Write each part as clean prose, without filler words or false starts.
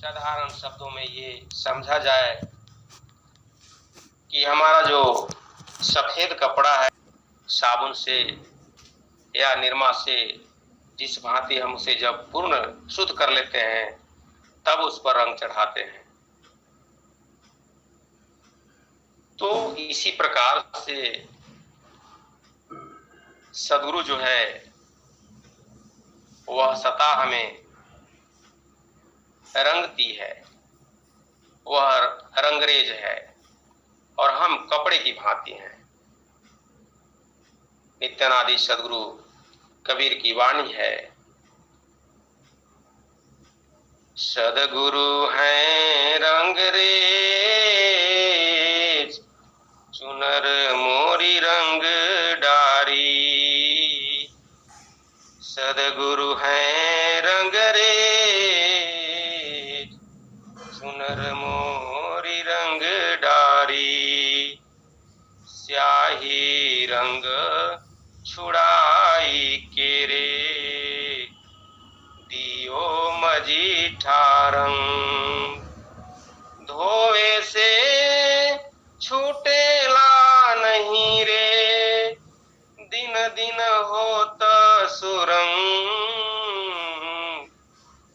साधारण शब्दों में ये समझा जाए कि हमारा जो सफेद कपड़ा है, साबुन से या निरमा से जिस भांति हम उसे जब पूर्ण शुद्ध कर लेते हैं तब उस पर रंग चढ़ाते हैं। तो इसी प्रकार से सद्गुरु जो है वह सता हमें रंगती है, वह रंगरेज है और हम कपड़े की भांति हैं। नित्यानादि सद्गुरु कबीर की वाणी है, सद्गुरु हैं रंगरेज चुनर मोरी रंग डारी। सद्गुरु हैं रंगरेज चुनर मोरी रंग डारी। स्याही रंग छुड़ाई के रे दियो मजीठा रंग। धोवे से छूटेला नहीं रे दिन दिन होत सुरंग।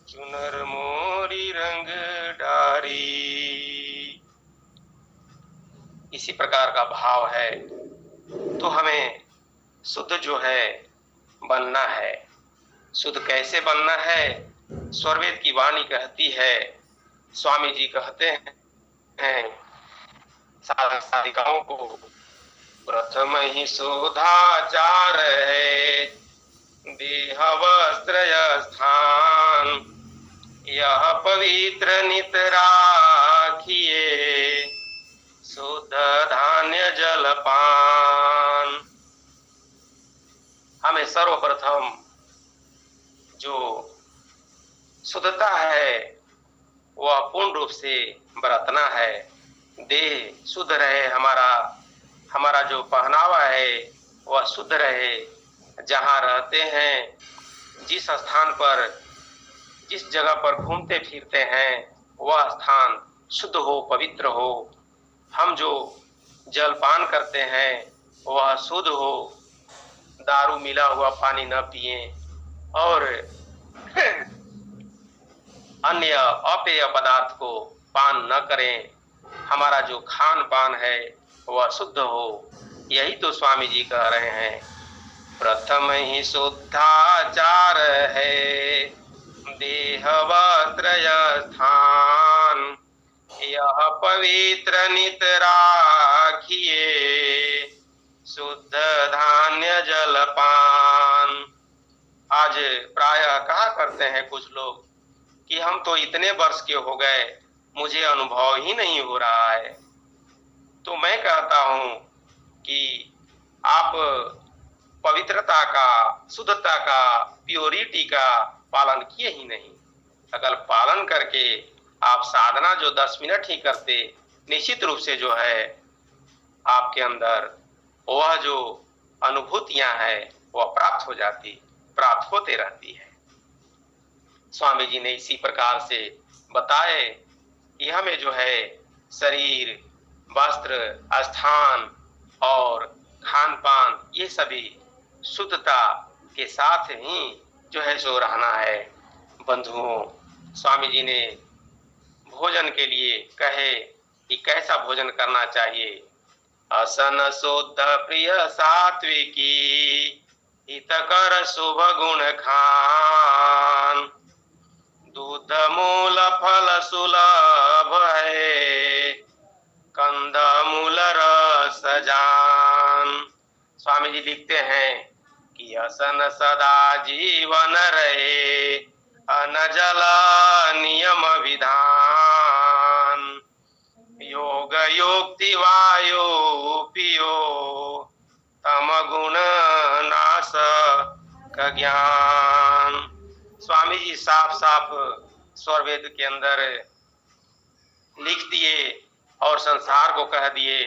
चुनर मोरी रंग डारी। इसी प्रकार का भाव है। तो हमें शुद्ध जो है बनना है। शुद्ध कैसे बनना है? स्वरवेद की वाणी कहती है, स्वामी जी कहते हैं साधक साधिकाओं को, प्रथम ही शोधाचार है देह वस्त्र स्थान। यह पवित्र नित राखिए शुद्ध धान्य जलपान। हमें सर्वप्रथम जो शुद्धता है वह पूर्ण रूप से बरतना है। देह शुद्ध रहे, हमारा जो पहनावा है वह शुद्ध रहे। जहाँ रहते हैं, जिस स्थान पर, जिस जगह पर घूमते फिरते हैं वह स्थान शुद्ध हो, पवित्र हो। हम जो जलपान करते हैं वह शुद्ध हो, दारू मिला हुआ पानी न पिए और अन्य अपेय पदार्थ को पान न करें। हमारा जो खान पान है वह शुद्ध हो। यही तो स्वामी जी कह रहे हैं, प्रथम ही शुद्धाचार है देह वस्त्र स्थान। यह पवित्र नित राखिए शुद्ध धान्य जलपान। आज प्रायः कहा करते हैं कुछ लोग कि हम तो इतने वर्ष के हो गए, मुझे अनुभव ही नहीं हो रहा है। तो मैं कहता हूं कि आप पवित्रता का, शुद्धता का, प्योरिटी का पालन किए ही नहीं। अगर पालन करके आप साधना जो 10 मिनट ही करते, निश्चित रूप से जो है आपके अंदर वह जो अनुभूतियां हैं वह प्राप्त हो जाती, प्राप्त होते रहती है। स्वामी जी ने इसी प्रकार से बताए कि हमें जो है शरीर, वस्त्र, स्थान और खान पान ये सभी शुद्धता के साथ ही जो है सो रहना है। बंधुओं, स्वामी जी ने भोजन के लिए कहे कि कैसा भोजन करना चाहिए। असन शुद्ध प्रिय सात्विकी हितकर शुभ गुण खान। दूध मूल फल सुलभ है कंद मूल रस जान। स्वामी जी लिखते हैं कि असन सदा जीवन रहे अनजल नियम विधान। योग युक्ति वायु पियो तम गुण नाश का ज्ञान। स्वामी जी साफ साफ स्वरवेद के अंदर लिख दिए और संसार को कह दिए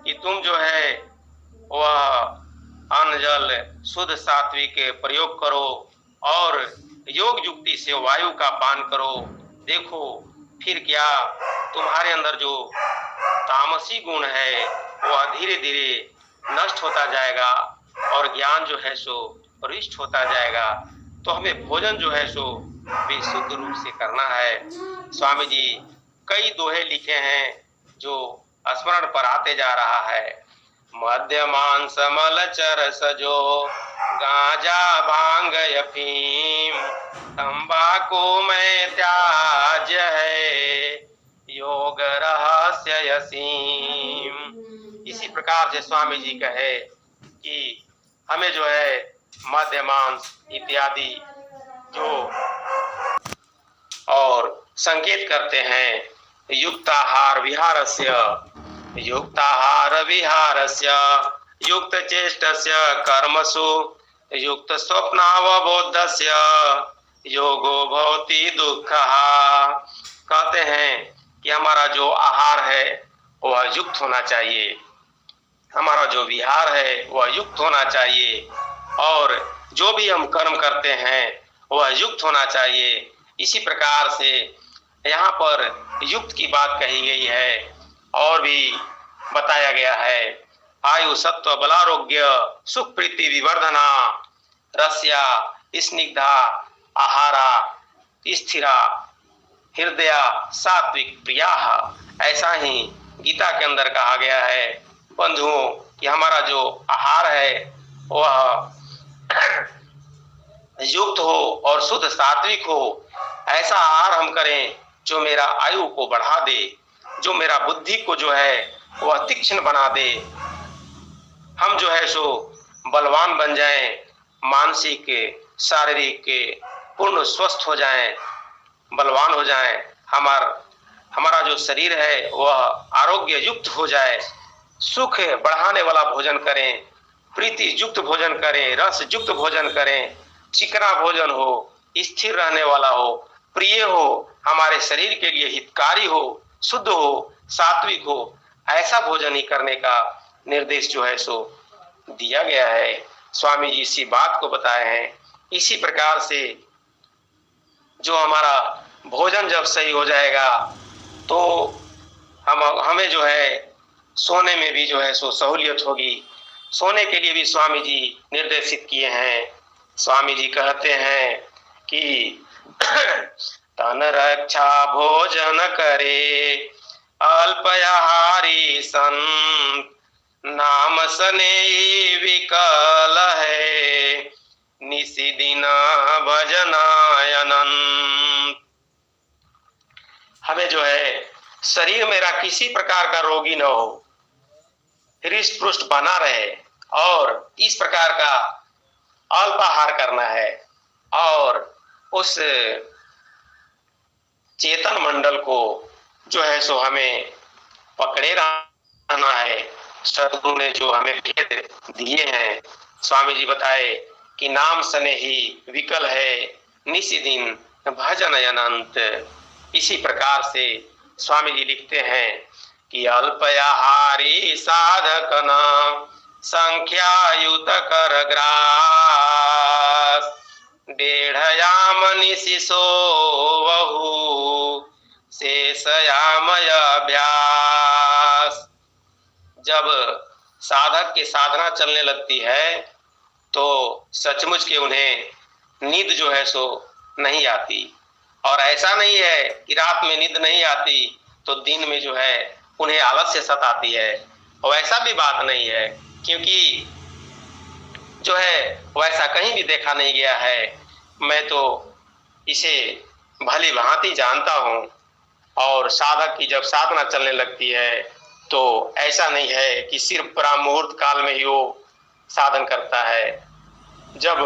कि तुम जो है वह अन्न जल शुद्ध सात्विक प्रयोग करो और योग युक्ति से वायु का पान करो। देखो फिर क्या तुम्हारे अंदर जो तामसी गुण है वह धीरे धीरे नष्ट होता जाएगा और ज्ञान जो है सो रिष्ट होता जाएगा। तो हमें भोजन जो है सो विशुद्ध रूप से करना है। स्वामी जी कई दोहे लिखे हैं जो स्मरण पर आते जा रहा है। मद्य मांस मल चरस जो गांजा भांग अफीम तंबाकू में त्याज्य है योग रहस्य यसीम। इसी प्रकार से स्वामी जी कहे कि हमें जो है मद्य मांस इत्यादि जो और संकेत करते हैं युक्ताहार विहारस्य युक्त चेष्टस्य कर्मसु युक्त स्वप्नावबोधस्य योगो भवति दुःखः। कहते हैं कि हमारा जो आहार है वह युक्त होना चाहिए, हमारा जो विहार है वह युक्त होना चाहिए और जो भी हम कर्म करते हैं वह युक्त होना चाहिए। इसी प्रकार से यहाँ पर युक्त की बात कही गई है और भी बताया गया है। आयु सत्व बलारोग्य सुख प्रीति विवर्धना रस्या स्निग्धा आहारा स्थिरा हृदय सात्विक प्रिया। ऐसा ही गीता के अंदर कहा गया है बंधुओं कि हमारा जो आहार है वह युक्त हो और शुद्ध सात्विक हो। ऐसा आहार हम करें जो मेरा आयु को बढ़ा दे, जो मेरा बुद्धि को जो है वह तीक्ष्ण बना दे। हम जो है सो बलवान बन जाएं, मानसिक शारीरिक पूर्ण स्वस्थ हो जाएं, बलवान हो जाएं। हमारा जो शरीर है वह आरोग्य युक्त हो जाए। सुख बढ़ाने वाला भोजन करें, प्रीति युक्त भोजन करें, रस युक्त भोजन करें, चिकना भोजन हो, स्थिर रहने वाला हो, प्रिय हो, हमारे शरीर के लिए हितकारी हो, शुद्ध हो, सात्विक हो। ऐसा भोजन ही करने का निर्देश जो है सो दिया गया है। स्वामी जी इसी बात को बताए हैं। इसी प्रकार से जो हमारा भोजन जब सही हो जाएगा तो हमें जो है सोने में भी जो है सो सहूलियत होगी। सोने के लिए भी स्वामी जी निर्देशित किए हैं। स्वामी जी कहते हैं कि तन रक्षा भोजन करे अल्पहारी संत नाम सने विकल है निसी दिन भजनायनंत। हमें जो है शरीर मेरा किसी प्रकार का रोगी न हो, हृष्ट पुष्ट बना रहे और इस प्रकार का अल्पाहार करना है और उस चेतन मंडल को जो है सो हमें पकड़े रहना है। सदगुरु ने जो हमें भेद दिए हैं, स्वामी जी बताए कि नाम सने ही विकल है निसी दिन भजन अनंत। इसी प्रकार से स्वामी जी लिखते हैं कि अल्पहारी साधक नाम संख्यायुत कर ग्रास 1.5 याम निशि सोवहु शेष यामय अभ्यास। जब साधक की साधना चलने लगती है तो सचमुच के उन्हें नींद जो है सो नहीं आती। और ऐसा नहीं है कि रात में नींद नहीं आती तो दिन में जो है उन्हें आलस्य सताती है, और ऐसा भी बात नहीं है, क्योंकि जो है वैसा कहीं भी देखा नहीं गया है। मैं तो इसे भली भांति जानता हूँ। और साधक की जब साधना चलने लगती है तो ऐसा नहीं है कि सिर्फ ब्रह्म मुहूर्त काल में ही वो साधन करता है। जब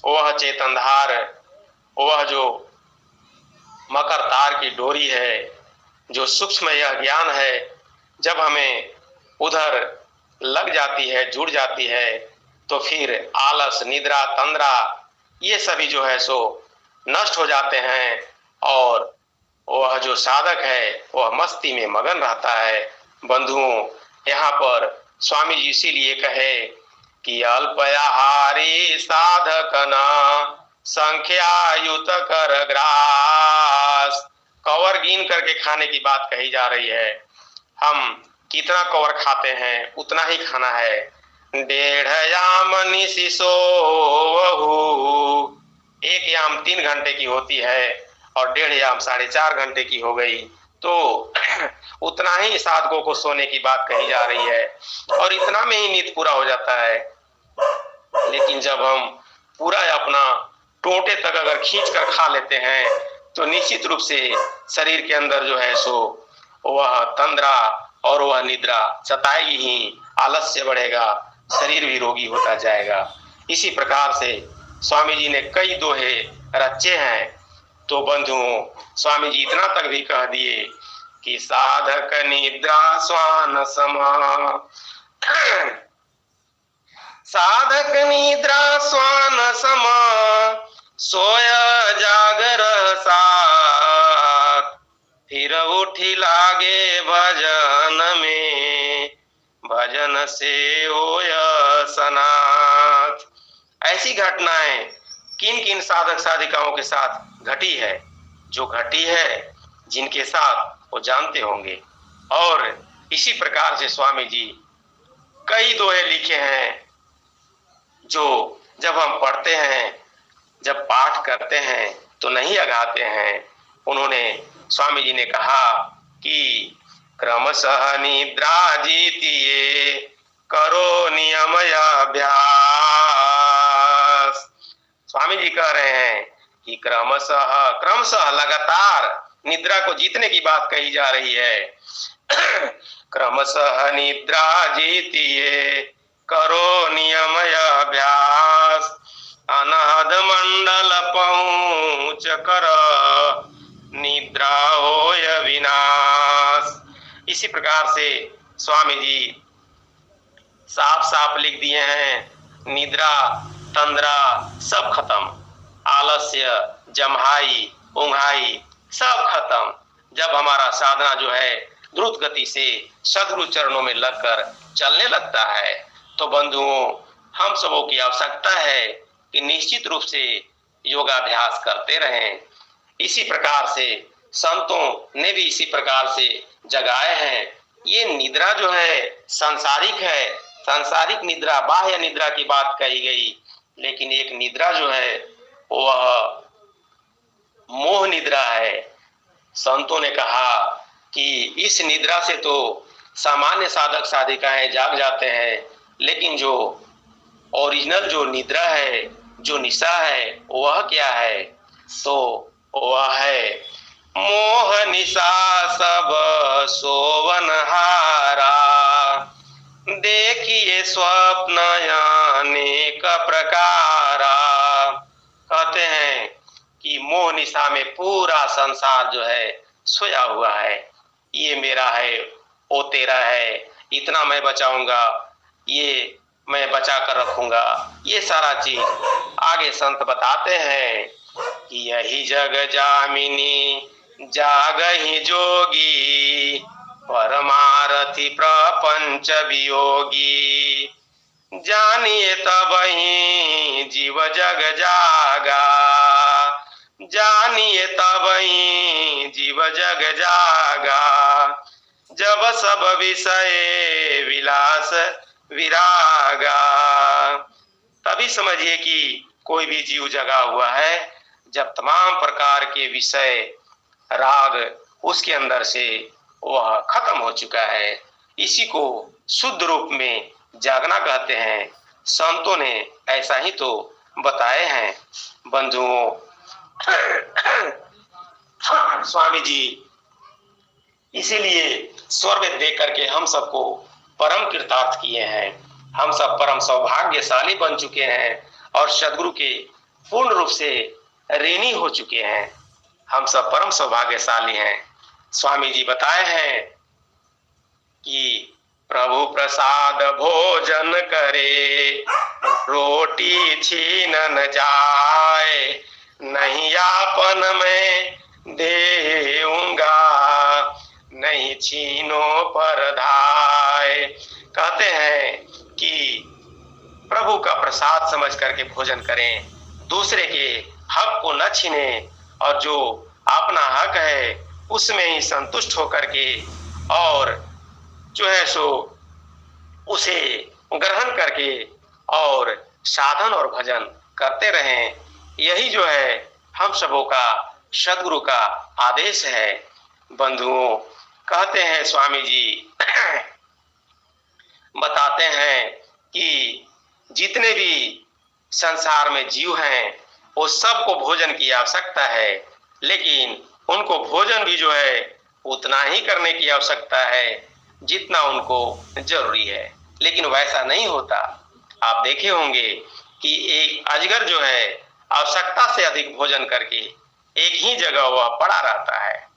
वह चेतनधार, वह जो मकर तार की डोरी है, जो सूक्ष्म यह ज्ञान है, जब हमें उधर लग जाती है, जुड़ जाती है, तो फिर आलस, निद्रा, तंद्रा ये सभी जो है सो नष्ट हो जाते हैं और वह जो साधक है वह मस्ती में मगन रहता है। बंधुओं, यहाँ पर स्वामी जी इसीलिए कहे कि अल्पहारी साधक न संख्यायुत कर ग्रास। कवर गिन करके खाने की बात कही जा रही है। हम कितना कवर खाते हैं उतना ही खाना है। 1.5 याम निसि सोवहु, 1 याम 3 घंटे की होती है और 1.5 याम 4.5 घंटे की हो गई, तो उतना ही साधकों को सोने की बात कही जा रही है और इतना में ही नींद पूरा हो जाता है। लेकिन जब हम पूरा अपना टोटे तक अगर खींच कर खा लेते हैं तो निश्चित रूप से शरीर के अंदर जो है सो वह तंद्रा और वह निद्रा सताएगी ही, आलस्य बढ़ेगा, शरीर भी रोगी होता जाएगा। इसी प्रकार से स्वामी जी ने कई दोहे रचे हैं। तो बंधुओं, स्वामी जी इतना तक भी कह दिए कि साधक निद्रा स्वान समा, साधक निद्रा स्वान समा, सोय जागर साथ, फिर उठी लागे भजन में, भजन से होय सनाथ। ऐसी घटनाएं किन किन साधक साधिकाओं के साथ घटी है, जो घटी है जिनके साथ वो जानते होंगे। और इसी प्रकार से स्वामी जी कई दोहे लिखे हैं जो जब हम पढ़ते हैं, जब पाठ करते हैं तो नहीं अगाते हैं। उन्होंने, स्वामी जी ने कहा कि क्रमशः निद्रा जीतिए, करो नियम अभ्यास। स्वामी जी कह रहे हैं कि क्रमशः लगातार निद्रा को जीतने की बात कही जा रही है। क्रमशः निद्रा जीतिए, करो नियम अभ्यास, अनाद मंडल पहुँच कर, निद्रा होय विनाश। इसी प्रकार से स्वामी जी साफ साफ लिख दिए हैं, निद्रा तंद्रा सब खत्म, आलस्य जम्हाई ऊंघाई सब खत्म। जब हमारा साधना जो है द्रुत गति से सद्गुरु चरणों में लगकर चलने लगता है तो बंधुओं, हम सबों की आवश्यकता है कि निश्चित रूप से योगाभ्यास करते रहें। इसी प्रकार से संतों ने भी इसी प्रकार से जगाए हैं। ये निद्रा जो है सांसारिक है, सांसारिक निद्रा, बाह्य निद्रा की बात कही गई, लेकिन एक निद्रा जो है वह मोह निद्रा है। संतों ने कहा कि इस निद्रा से तो सामान्य साधक साधिकाएं जाग जाते हैं, लेकिन जो ओरिजिनल जो निद्रा है, जो निशा है, वह क्या है? तो वह है मोह निशा सब सोवन हारा, देखिए स्वप्न अनेक प्रकारा। कहते हैं कि मोह निशा में पूरा संसार जो है सोया हुआ है। ये मेरा है, वो तेरा है, इतना मैं बचाऊंगा, ये मैं बचा कर रखूंगा, ये सारा चीज आगे संत बताते हैं कि यही जग जामिनी जागहि जोगी, परमारथी प्रपंच वियोगी, जानिए तबहि जीव जग जागा, जानिए तबहि जीव जग जागा, जब सब विषय विलास विरागा। तभी समझिए कि कोई भी जीव जगा हुआ है जब तमाम प्रकार के विषय राग उसके अंदर से वह खत्म हो चुका है। इसी को शुद्ध रूप में जागना कहते हैं। संतों ने ऐसा ही तो बताए हैं। बंधुओं, स्वामी जी इसीलिए स्वर्ग दे करके हम सबको परम कृतार्थ किए हैं। हम सब परम सौभाग्यशाली बन चुके हैं और सदगुरु के पूर्ण रूप से ऋणी हो चुके हैं। हम सब परम सौभाग्यशाली हैं। स्वामी जी बताए हैं कि प्रभु प्रसाद भोजन करे, रोटी छीन न जाए, नहीं आपन में देऊंगा, नहीं छीनो पर धाय। कहते हैं कि प्रभु का प्रसाद समझ करके भोजन करें, दूसरे के हक को न छीने और जो अपना हक है उसमें ही संतुष्ट होकर के और जो है सो उसे ग्रहण करके और साधन और भजन करते रहें। यही जो है हम सबों का सदगुरु का आदेश है। बंधुओं, कहते हैं स्वामी जी बताते हैं कि जितने भी संसार में जीव हैं वो सबको भोजन की आवश्यकता है, लेकिन उनको भोजन भी जो है उतना ही करने की आवश्यकता है जितना उनको जरूरी है, लेकिन वैसा नहीं होता। आप देखे होंगे कि एक अजगर जो है आवश्यकता से अधिक भोजन करके एक ही जगह वह पड़ा रहता है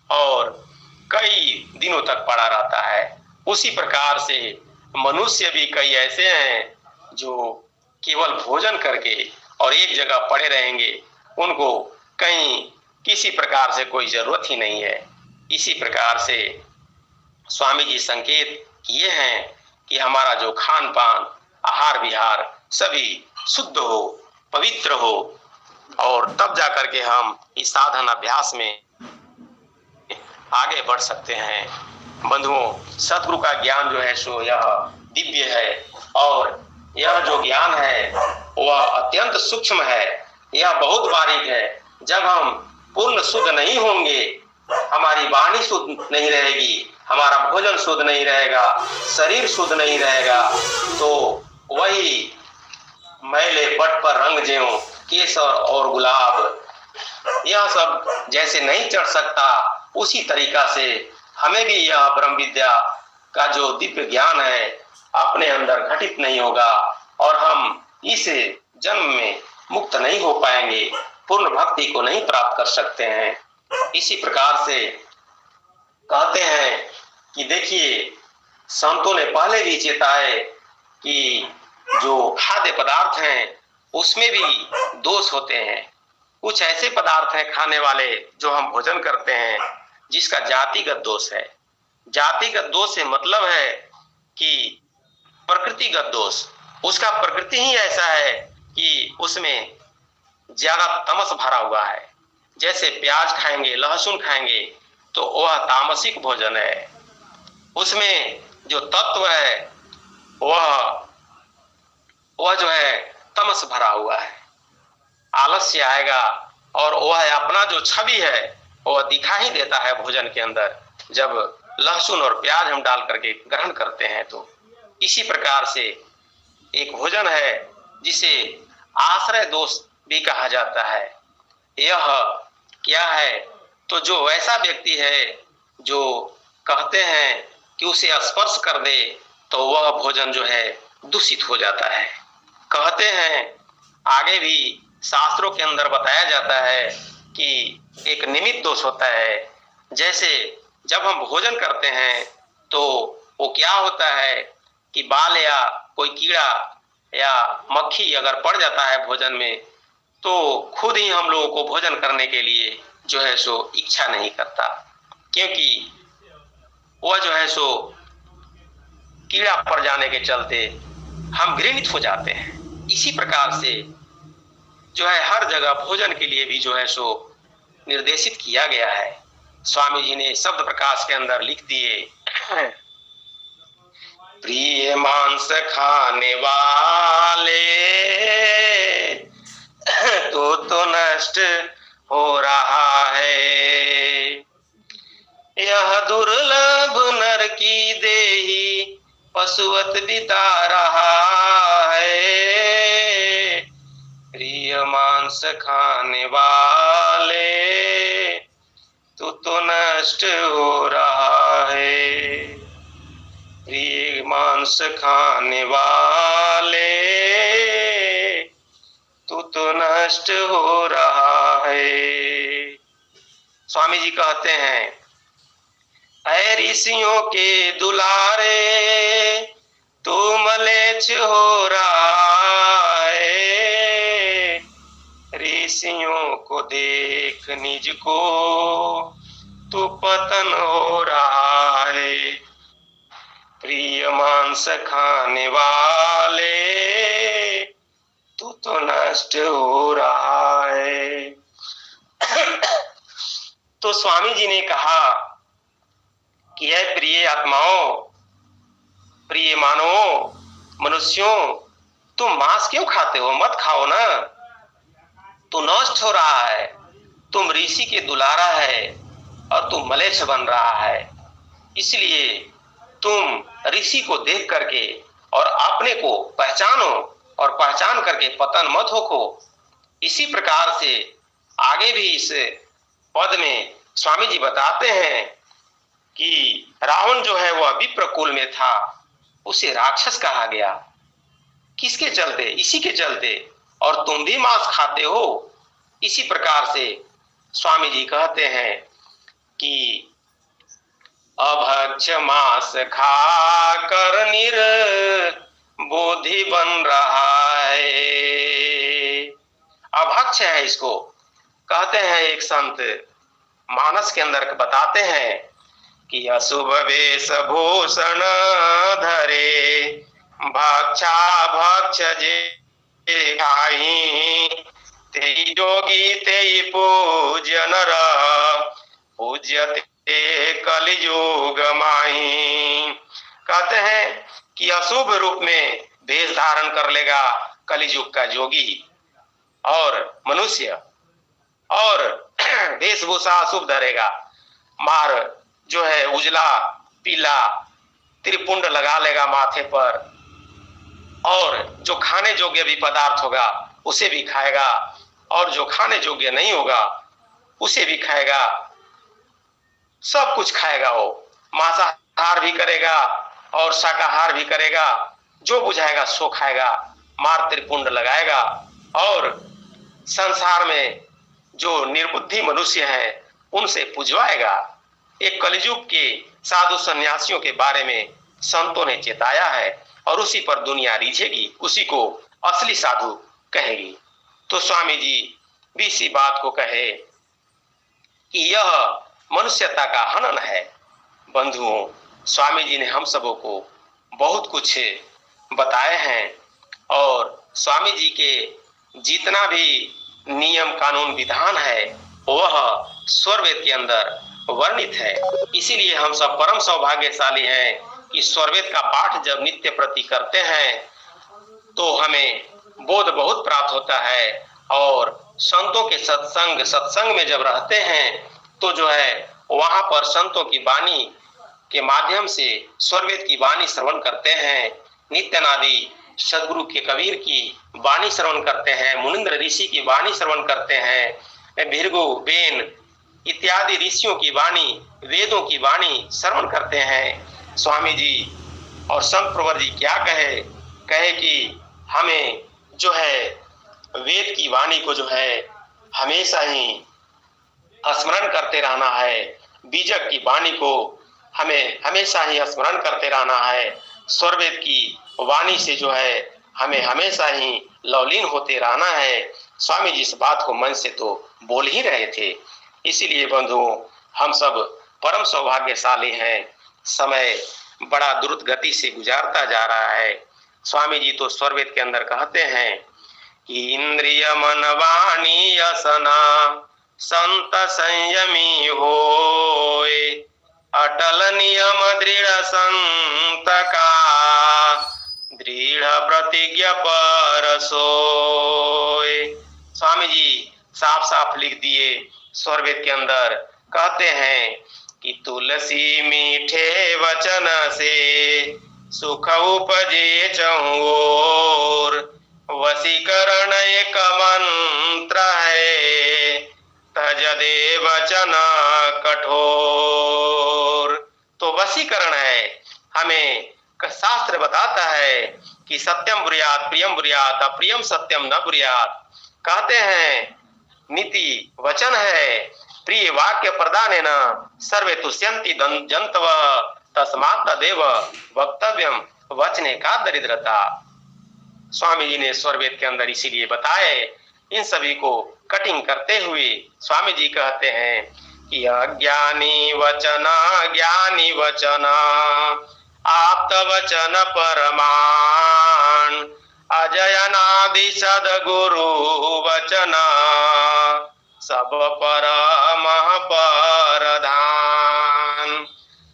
और कई दिनों तक पड़ा रहता है। उसी प्रकार से मनुष्य भी कई ऐसे हैं जो केवल भोजन करके और एक जगह पड़े रहेंगे, उनको कहीं किसी प्रकार से कोई जरूरत ही नहीं है। इसी प्रकार से स्वामी जी संकेत किए हैं कि हमारा जो खान पान आहार विहार सभी शुद्ध हो, पवित्र हो, और तब जाकर के हम इस साधन अभ्यास में आगे बढ़ सकते हैं। बंधुओं, सतगुरु का ज्ञान जो है सो यह दिव्य है और यह जो ज्ञान है वह अत्यंत सूक्ष्म है, यह बहुत बारीक है। जब हम पूर्ण शुद्ध नहीं होंगे, हमारी वाणी शुद्ध नहीं रहेगी, हमारा भोजन शुद्ध नहीं रहेगा, शरीर शुद्ध नहीं रहेगा, तो वही मैले पट पर रंग ज्यों केसर और गुलाब, यह सब जैसे नहीं चढ़ सकता, उसी तरीका से हमें भी यह ब्रह्म विद्या का जो दिव्य ज्ञान है अपने अंदर घटित नहीं होगा और हम इस जन्म में मुक्त नहीं हो पाएंगे, पूर्ण भक्ति को नहीं प्राप्त कर सकते हैं। इसी प्रकार से कहते हैं कि देखिए, संतों ने पहले भी चेताए कि जो खाद्य पदार्थ हैं उसमें भी दोष होते हैं। कुछ ऐसे पदार्थ हैं खाने वाले जो हम भोजन करते हैं जिसका जातिगत दोष है। जातिगत दोष से मतलब है कि प्रकृतिगत दोष, उसका प्रकृति ही ऐसा है कि उसमें ज्यादा तमस भरा हुआ है। जैसे प्याज खाएंगे, लहसुन खाएंगे तो वह तामसिक भोजन है, उसमें जो तत्व है वह जो है तमस भरा हुआ है। आलस्य आएगा और वह अपना जो छवि है वह दिखा ही देता है भोजन के अंदर, जब लहसुन और प्याज हम डाल करके ग्रहण करते हैं। तो इसी प्रकार से एक भोजन है जिसे आश्रय दोष भी कहा जाता है। यह क्या है, तो जो वैसा व्यक्ति है जो कहते हैं कि उसे स्पर्श कर दे तो वह भोजन जो है दूषित हो जाता है। कहते हैं, आगे भी शास्त्रों के अंदर बताया जाता है कि एक निमित्त दोष होता है। जैसे जब हम भोजन करते हैं तो वो क्या होता है कि बाल या कोई कीड़ा या मक्खी अगर पड़ जाता है भोजन में, तो खुद ही हम लोगों को भोजन करने के लिए जो है सो इच्छा नहीं करता, क्योंकि वह जो है सो कीड़ा पड़ जाने के चलते हम घृणित हो जाते हैं। इसी प्रकार से जो है हर जगह भोजन के लिए भी जो है सो निर्देशित किया गया है। स्वामी जी ने शब्द प्रकाश के अंदर लिख दिए, प्रिय मांस खाने वाले तो नष्ट हो रहा है, यह दुर्लभ नर की देही पशुवत बिता रहा है। प्रिय मांस खाने वाले तो नष्ट हो रहा है, प्रिय मांस खाने वाले तो नष्ट हो रहा है। स्वामी जी कहते हैं, ऐ ऋषियों के दुलारे तू मलेच्छ हो रहा है, ऋषियों को देख निज को तो पतन हो रहा है, प्रिय मांस खाने वाले तो नष्ट हो रहा है। तो स्वामी जी ने कहा कि है प्रिय आत्माओं, प्रिय मानवों, मनुष्यों, तुम मांस क्यों खाते हो? मत खाओ ना, तू नष्ट हो रहा है, तुम ऋषि के दुलारा है और तुम मलेच्छ बन रहा है। इसलिए तुम ऋषि को देख करके और अपने को पहचानो और पहचान करके पतन मत होको। इसी प्रकार से आगे भी इस पद में स्वामी जी बताते हैं कि रावण जो है वह विप्र कुल में था, उसे राक्षस कहा गया। किसके चलते? इसी के चलते। और तुम भी मांस खाते हो। इसी प्रकार से स्वामी जी कहते हैं कि अभक्ष मांस खा कर निर्बुद्धि बन रहा है। अभक्ष है, इसको कहते हैं। एक संत मानस के अंदर बताते हैं कि अशुभ वेश भूषण धरे, भक्षा भक्ष जे खाई, तेई जोगी तेई पूज्य नर, पूज्यते कलियुग माही। कहते हैं कि अशुभ रूप में भेष धारण कर लेगा कलियुग का जोगी और मनुष्य, और वेशभूषा अशुभ धरेगा, मार जो है उजला पीला त्रिपुंड लगा लेगा माथे पर, और जो खाने योग्य भी पदार्थ होगा उसे भी खाएगा, और जो खाने योग्य नहीं होगा उसे भी खाएगा। सब कुछ खाएगा, वो मांसाहार भी करेगा और शाकाहार भी करेगा, जो बुझाएगा सो खाएगा, मार त्रिपुंड लगाएगा। और संसार में जो निर्बुद्धि मनुष्य हैं उनसे पुजवाएगा। एक कलियुग के साधु सन्यासियों के बारे में संतों ने चेताया है, और उसी पर दुनिया रीझेगी, उसी को असली साधु कहेगी। तो स्वामी जी भी इसी बात को कहे कि यह मनुष्यता का हनन है। बंधुओं, स्वामी जी ने हम सबों को बहुत कुछ बताए हैं, और स्वामी जी के जितना भी नियम कानून विधान है वह स्वरवेद के अंदर वर्णित है। इसीलिए हम सब परम सौभाग्यशाली हैं कि स्वरवेद का पाठ जब नित्य प्रति करते हैं तो हमें बोध बहुत प्राप्त होता है, और संतों के सत्संग में जब रहते हैं तो जो है वहां पर संतों की वाणी के माध्यम से स्वरवेद की वाणी श्रवण करते हैं, नित्यनादि सदगुरु के कबीर की वाणी श्रवण करते हैं, मुनिंद्र ऋषि की वाणी श्रवण करते हैं, भृगु बेन इत्यादि ऋषियों की वाणी, वेदों की वाणी श्रवण करते हैं। स्वामी जी और संत प्रवर जी क्या कहे कि हमें जो है वेद की वाणी को जो है हमेशा ही स्मरण करते रहना है, बीजक की वाणी को हमें हमेशा ही स्मरण करते रहना है, स्वरवेद की वाणी से जो है हमें हमेशा ही लवलीन होते रहना है। स्वामी जी इस बात को मन से तो बोल ही रहे थे। इसीलिए बंधुओं, हम सब परम सौभाग्यशाली हैं। समय बड़ा द्रुत गति से गुजारता जा रहा है। स्वामी जी तो स्वरवेद के अंदर कहते हैं कि इंद्रिय मन वाणी असना संत संयमी होए, अटल नियम दृढ़ संत का, दृढ़ प्रतिज्ञा पर सोए। स्वामी जी साफ साफ लिख दिए स्वरवेद के अंदर, कहते हैं कि तुलसी मीठे वचन से सुख उपजे चहुओर, वशीकरण एक मंत्र है, तजदे वचन कठोर। तो वशीकरण है, हमें शास्त्र बताता है कि सत्यम ब्रूयात प्रियम ब्रूयात अप्रियम सत्यम न ब्रूयात। कहते हैं नीति वचन है, प्रिय वाक्य प्रदानेन सर्वे तुष्यन्ति जन्तव, तस्मात् तदेव वक्तव्यम वचने का दरिद्रता। स्वामी जी ने स्वरवेद के अंदर इसीलिए बताए। इन सभी को कटिंग करते हुए स्वामी जी कहते हैं कि अज्ञानी वचना ज्ञानी वचना आप्त वचन परमाण, अजयनादि सदगुरु वचना, सब पर महाप्रधान।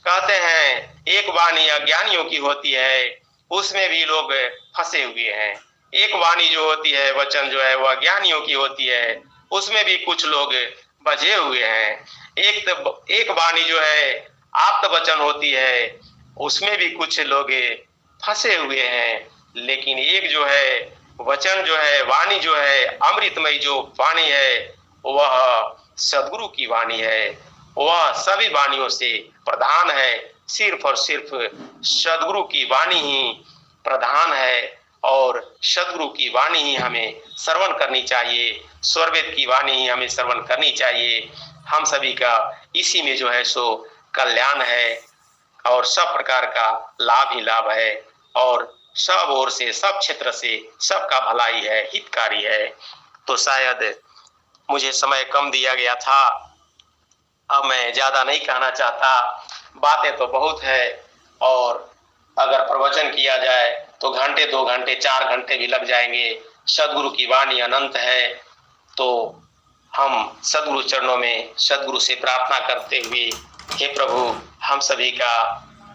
कहते हैं एक वाणी अज्ञानियों की होती है, उसमें भी लोग फंसे हुए हैं। एक वाणी जो होती है, वचन जो है, वह अज्ञानियों की होती है, उसमें भी कुछ लोग बझे हुए हैं। एक वाणी जो है आप्त वचन होती है, उसमें भी कुछ लोग फंसे हुए हैं। लेकिन एक जो है वचन जो है, वाणी जो है, अमृतमयी जो वाणी है, वह सदगुरु की वाणी है। वह सभी वाणियों से प्रधान है। सिर्फ और सिर्फ सदगुरु की वाणी ही प्रधान है और सदगुरु की वाणी ही हमें श्रवण करनी चाहिए। स्वरवेद की वाणी ही हमें श्रवण करनी चाहिए। हम सभी का इसी में जो है सो कल्याण है और सब प्रकार का लाभ ही लाभ है और सब ओर से, सब क्षेत्र से सबका भलाई है, हितकारी है। तो शायद मुझे समय कम दिया गया था, अब मैं ज्यादा नहीं कहना चाहता। बातें तो बहुत है और अगर प्रवचन किया जाए तो घंटे, 2 घंटे, 4 घंटे भी लग जाएंगे। सदगुरु की वाणी अनंत है। तो हम सदगुरु चरणों में सदगुरु से प्रार्थना करते हुए, हे प्रभु, हम सभी का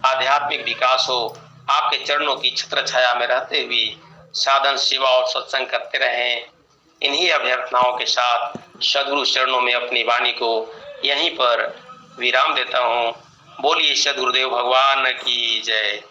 आध्यात्मिक विकास हो, आपके चरणों की छत्र छाया में रहते हुए साधन, सेवा और सत्संग करते रहें। इन्हीं अभ्यर्थनाओं के साथ सदगुरु चरणों में अपनी वाणी को यहीं पर विराम देता हूँ। बोलिए सदगुरुदेव भगवान की जय।